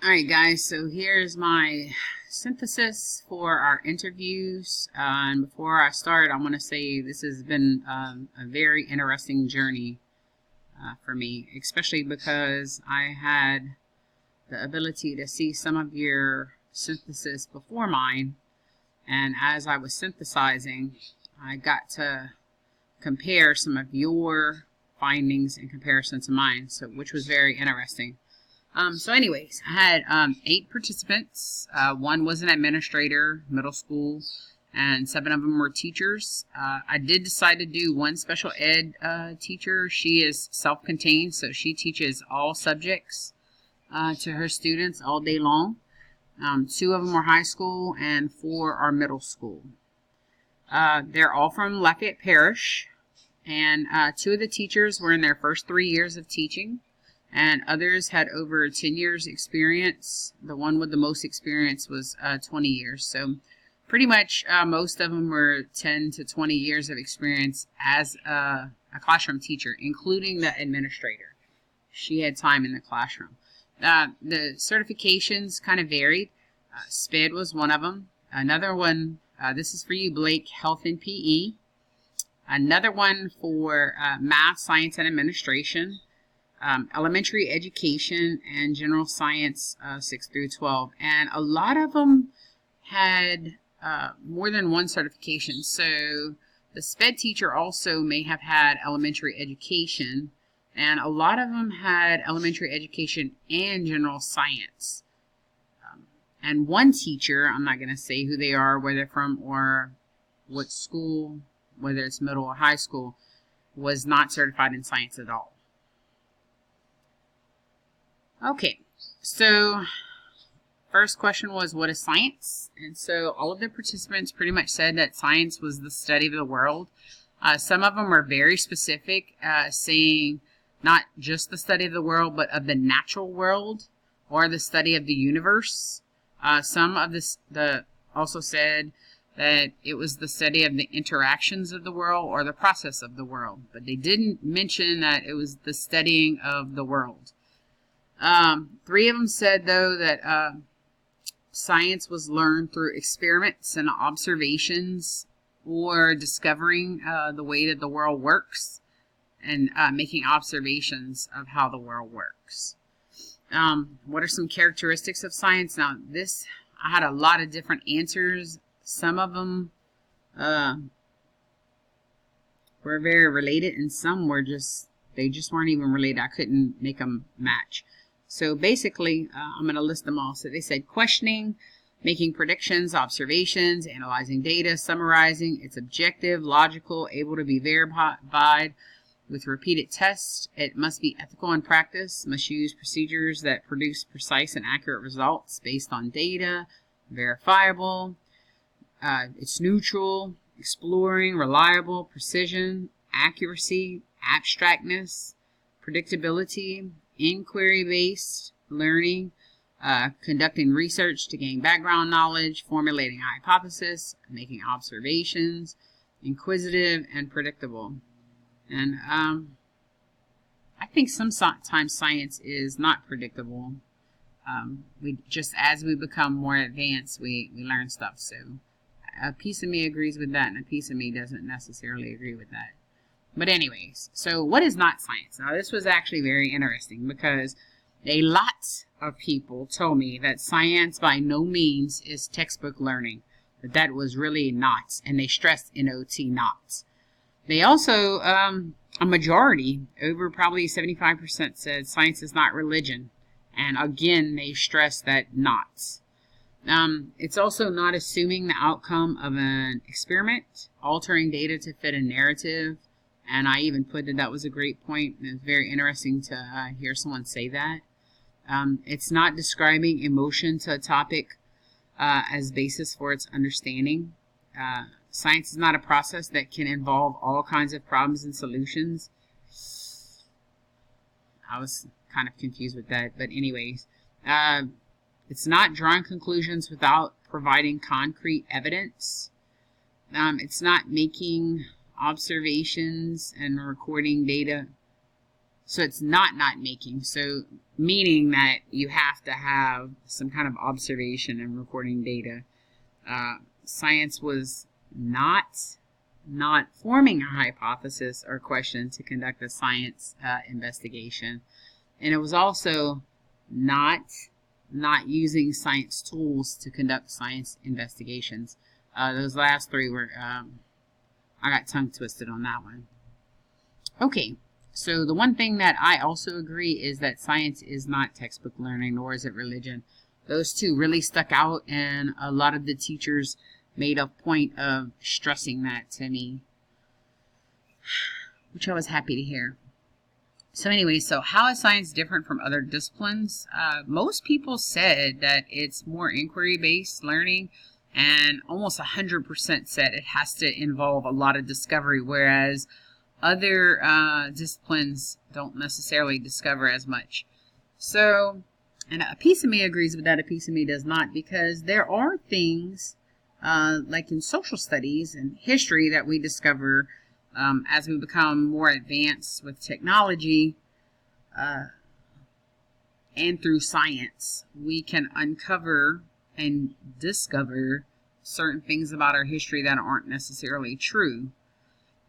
Alright guys, so here's my synthesis for our interviews. And before I start, I want to say this has been a very interesting journey for me, especially because I had the ability to see some of your synthesis before mine. And as I was synthesizing, I got to compare some of your findings in comparison to mine, which was very interesting. So anyways, I had 8 participants. One was an administrator, middle school, and 7 of them were teachers. I did decide to do one special ed teacher. She is self-contained, so she teaches all subjects to her students all day long. 2 of them were high school and 4 are middle school. They're all from Lafayette Parish, and 2 of the teachers were in their first 3 years of teaching. And others had over 10 years experience. The one with the most experience was 20 years. So pretty much most of them were 10 to 20 years of experience as a classroom teacher, including the administrator. She had time in the classroom. The certifications kind of varied. SPED was one of them. Another one, this is for you, Blake, Health and PE. Another one for Math, Science, and Administration. Elementary education and general science 6 through 12, and a lot of them had more than one certification. So the SPED teacher also may have had elementary education, and a lot of them had elementary education and general science. And one teacher, I'm not going to say who they are, where they're from, or what school, whether it's middle or high school, was not certified in science at all. Okay, so first question was, what is science? And so all of the participants pretty much said that science was the study of the world. Some of them are very specific, saying not just the study of the world, but of the natural world or the study of the universe. Some of the also said that it was the study of the interactions of the world or the process of the world, but they didn't mention that it was the studying of the world. 3 of them said, though, that science was learned through experiments and observations, or discovering the way that the world works and making observations of how the world works. What are some characteristics of science? Now, I had a lot of different answers. Some of them were very related, and some were they just weren't even related. I couldn't make them match. So basically, I'm going to list them all. So they said questioning, making predictions, observations, analyzing data, summarizing. It's objective, logical, able to be verified with repeated tests. It must be ethical in practice, must use procedures that produce precise and accurate results based on data, verifiable. It's neutral, exploring, reliable, precision, accuracy, abstractness, predictability, inquiry-based learning, conducting research to gain background knowledge, formulating a hypothesis, making observations, inquisitive, and predictable. And I think sometimes science is not predictable. As we become more advanced, we learn stuff. So a piece of me agrees with that, and a piece of me doesn't necessarily agree with that. But anyways, so what is not science? Now, this was actually very interesting because a lot of people told me that science by no means is textbook learning. That was really not, and they stressed NOT not. They also, a majority, over probably 75%, said science is not religion. And again, they stressed that not. It's also not assuming the outcome of an experiment, altering data to fit a narrative. And I even put that was a great point. It's very interesting to hear someone say that. It's not describing emotion to a topic as basis for its understanding. Science is not a process that can involve all kinds of problems and solutions. I was kind of confused with that. But anyways, it's not drawing conclusions without providing concrete evidence. It's not making observations and recording data So it's not making. So meaning that you have to have some kind of observation and recording data. Science was not forming a hypothesis or question to conduct a science investigation. And it was also not using science tools to conduct science investigations. Those last three were, I got tongue twisted on that one. Okay, so the one thing that I also agree is that science is not textbook learning, nor is it religion. Those two really stuck out, and a lot of the teachers made a point of stressing that to me, which I was happy to hear. So anyway, so how is science different from other disciplines? Most people said that it's more inquiry-based learning, and almost 100% said it has to involve a lot of discovery, whereas other disciplines don't necessarily discover as much. So, and a piece of me agrees with that, a piece of me does not, because there are things like in social studies and history that we discover as we become more advanced with technology and through science. We can uncover and discover certain things about our history that aren't necessarily true,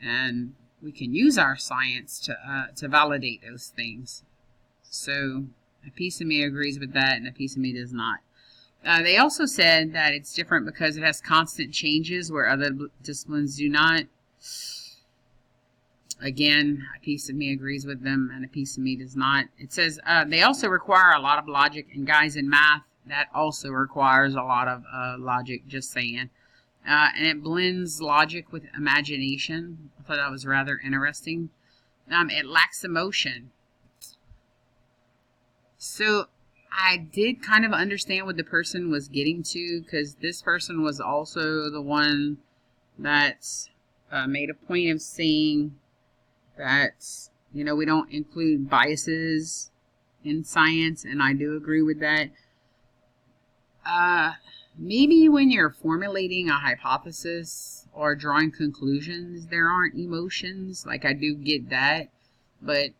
and we can use our science to validate those things. So a piece of me agrees with that, and a piece of me does not. They also said that it's different because it has constant changes where other disciplines do not. Again, a piece of me agrees with them, and a piece of me does not. It says they also require a lot of logic, and guys, in math, that also requires a lot of logic, just saying. And it blends logic with imagination. I thought that was rather interesting. It lacks emotion. So I did kind of understand what the person was getting to, because this person was also the one that made a point of saying that, you know, we don't include biases in science, and I do agree with that. Maybe when you're formulating a hypothesis or drawing conclusions, there aren't emotions. Like, I do get that. But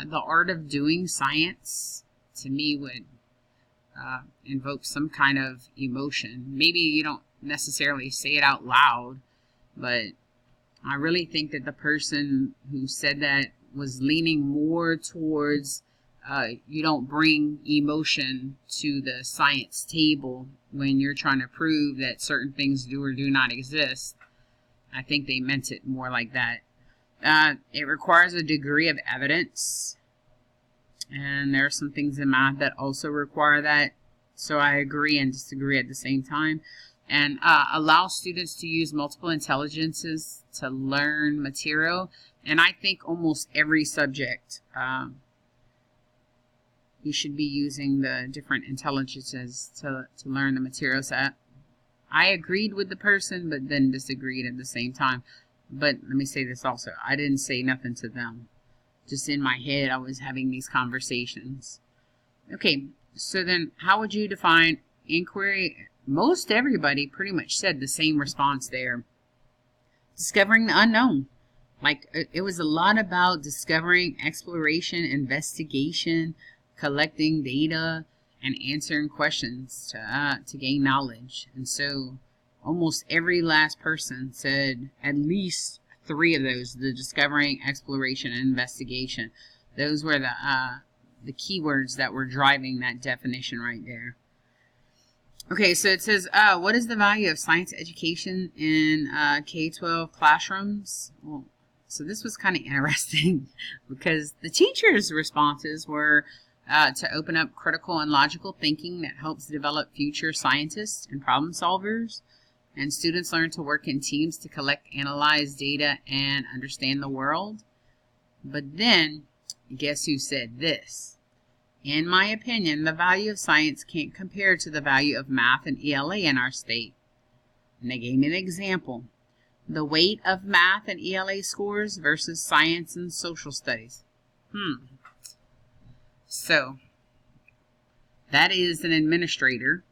the art of doing science, to me, would invoke some kind of emotion. Maybe you don't necessarily say it out loud, but I really think that the person who said that was leaning more towards you don't bring emotion to the science table when you're trying to prove that certain things do or do not exist. I think they meant it more like that. It requires a degree of evidence, and there are some things in math that also require that. So I agree and disagree at the same time. And allow students to use multiple intelligences to learn material. And I think almost every subject you should be using the different intelligences to learn the material set. I agreed with the person, but then disagreed at the same time. But let me say this also. I didn't say nothing to them. Just in my head, I was having these conversations. Okay, so then how would you define inquiry? Most everybody pretty much said the same response there. Discovering the unknown. Like, it was a lot about discovering, exploration, investigation, collecting data, and answering questions to gain knowledge. And so almost every last person said at least three of those: the discovering, exploration, and investigation. Those were the keywords that were driving that definition right there. Okay, so it says, what is the value of science education in K-12 classrooms? Well, so this was kind of interesting because the teachers' responses were to open up critical and logical thinking that helps develop future scientists and problem solvers. And students learn to work in teams to collect, analyze data, and understand the world. But then, guess who said this? In my opinion, the value of science can't compare to the value of math and ELA in our state. And they gave me an example. The weight of math and ELA scores versus science and social studies. So, that is an administrator.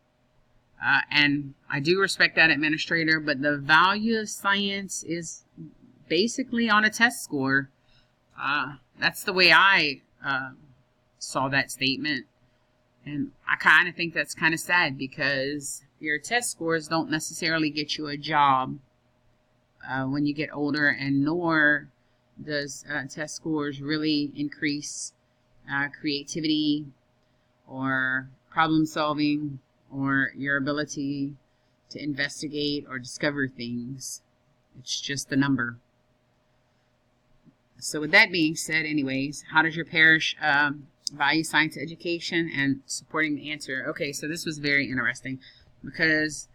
And I do respect that administrator, but the value of science is basically on a test score. That's the way I saw that statement. And I kind of think that's kind of sad, because your test scores don't necessarily get you a job when you get older, and nor does test scores really increase creativity or problem solving or your ability to investigate or discover things. It's just a number. So with that being said, anyways, how does your parish value science education and supporting the answer? Okay, so this was very interesting, because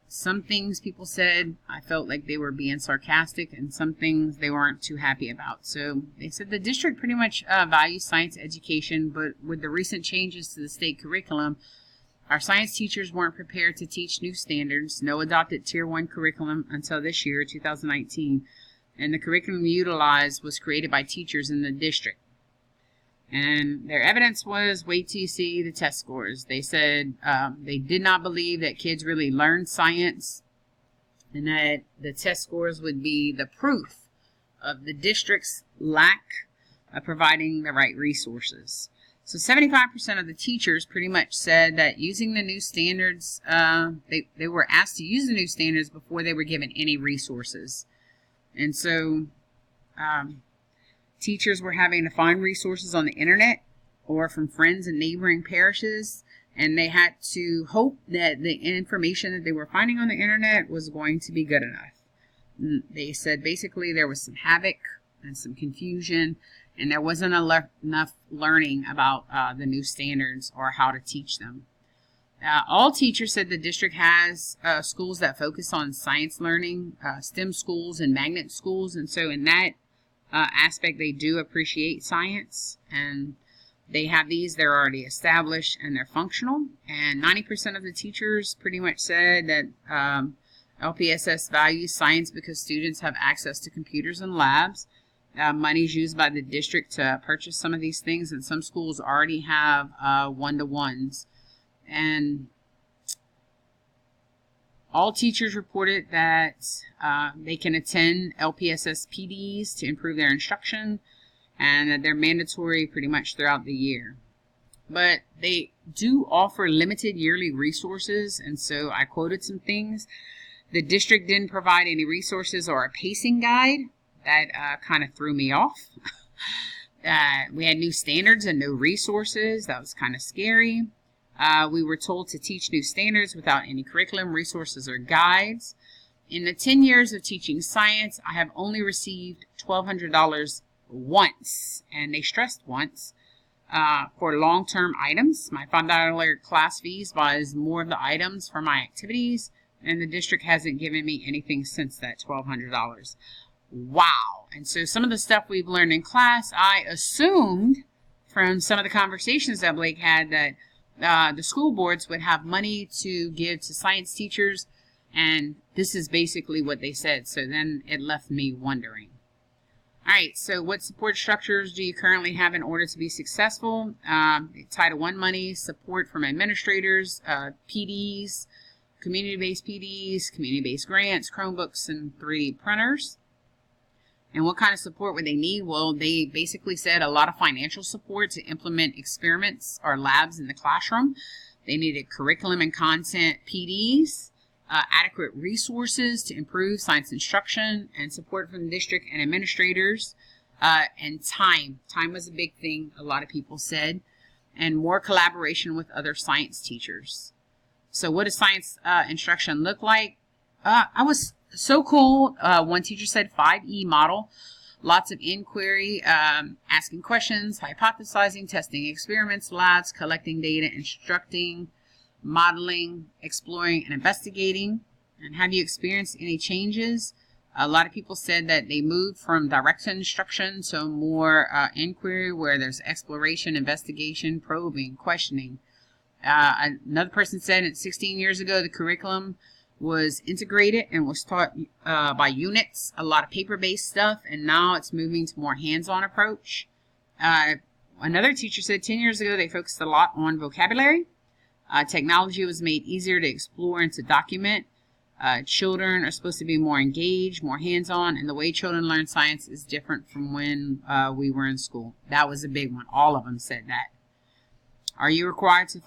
some things people said, I felt like they were being sarcastic, and some things they weren't too happy about. So they said the district pretty much values science education, but with the recent changes to the state curriculum, our science teachers weren't prepared to teach new standards, no adopted Tier 1 curriculum until this year, 2019, and the curriculum utilized was created by teachers in the district. And their evidence was, wait till you see the test scores. They said they did not believe that kids really learned science, and that the test scores would be the proof of the district's lack of providing the right resources. So 75% of the teachers pretty much said that using the new standards, they were asked to use the new standards before they were given any resources. And so teachers were having to find resources on the internet or from friends in neighboring parishes, and they had to hope that the information that they were finding on the internet was going to be good enough. And they said basically there was some havoc and some confusion, and there wasn't enough learning about the new standards or how to teach them. All teachers said the district has schools that focus on science learning, STEM schools and magnet schools, and so in that aspect they do appreciate science, and they have these, they're already established and they're functional. And 90% of the teachers pretty much said that LPSS values science because students have access to computers and labs. Money is used by the district to purchase some of these things, and some schools already have one-to-ones. And all teachers reported that they can attend LPSS PDs to improve their instruction, and that they're mandatory pretty much throughout the year. But they do offer limited yearly resources, and so I quoted some things. The district didn't provide any resources or a pacing guide. That kind of threw me off. We had new standards and no resources. That was kind of scary. We were told to teach new standards without any curriculum, resources, or guides. In the 10 years of teaching science, I have only received $1,200 once, and they stressed once, for long-term items. My $5 class fees buys more of the items for my activities, and the district hasn't given me anything since that $1,200. Wow. And so some of the stuff we've learned in class, I assumed from some of the conversations that Blake had that the school boards would have money to give to science teachers, and this is basically what they said. So then it left me wondering. All right, so what support structures do you currently have in order to be successful? Title I money, support from administrators, PDs, community-based PDs, community-based grants, Chromebooks, and 3D printers. And what kind of support would they need? Well, they basically said a lot of financial support to implement experiments or labs in the classroom. They needed curriculum and content PDs, adequate resources to improve science instruction, and support from the district and administrators, and time. Time was a big thing, a lot of people said, and more collaboration with other science teachers. So what does science instruction look like? I was so cool. One teacher said 5E model, lots of inquiry, asking questions, hypothesizing, testing experiments, labs, collecting data, instructing, modeling, exploring, and investigating. And have you experienced any changes? A lot of people said that they moved from direct instruction to more inquiry, where there's exploration, investigation, probing, questioning. Another person said that 16 years ago the curriculum was integrated and was taught by units, a lot of paper-based stuff, and now it's moving to more hands-on approach. Another teacher said 10 years ago they focused a lot on vocabulary. Technology was made easier to explore and to document. Children are supposed to be more engaged, more hands-on, and the way children learn science is different from when we were in school. That was a big one. All of them said that. Are you required to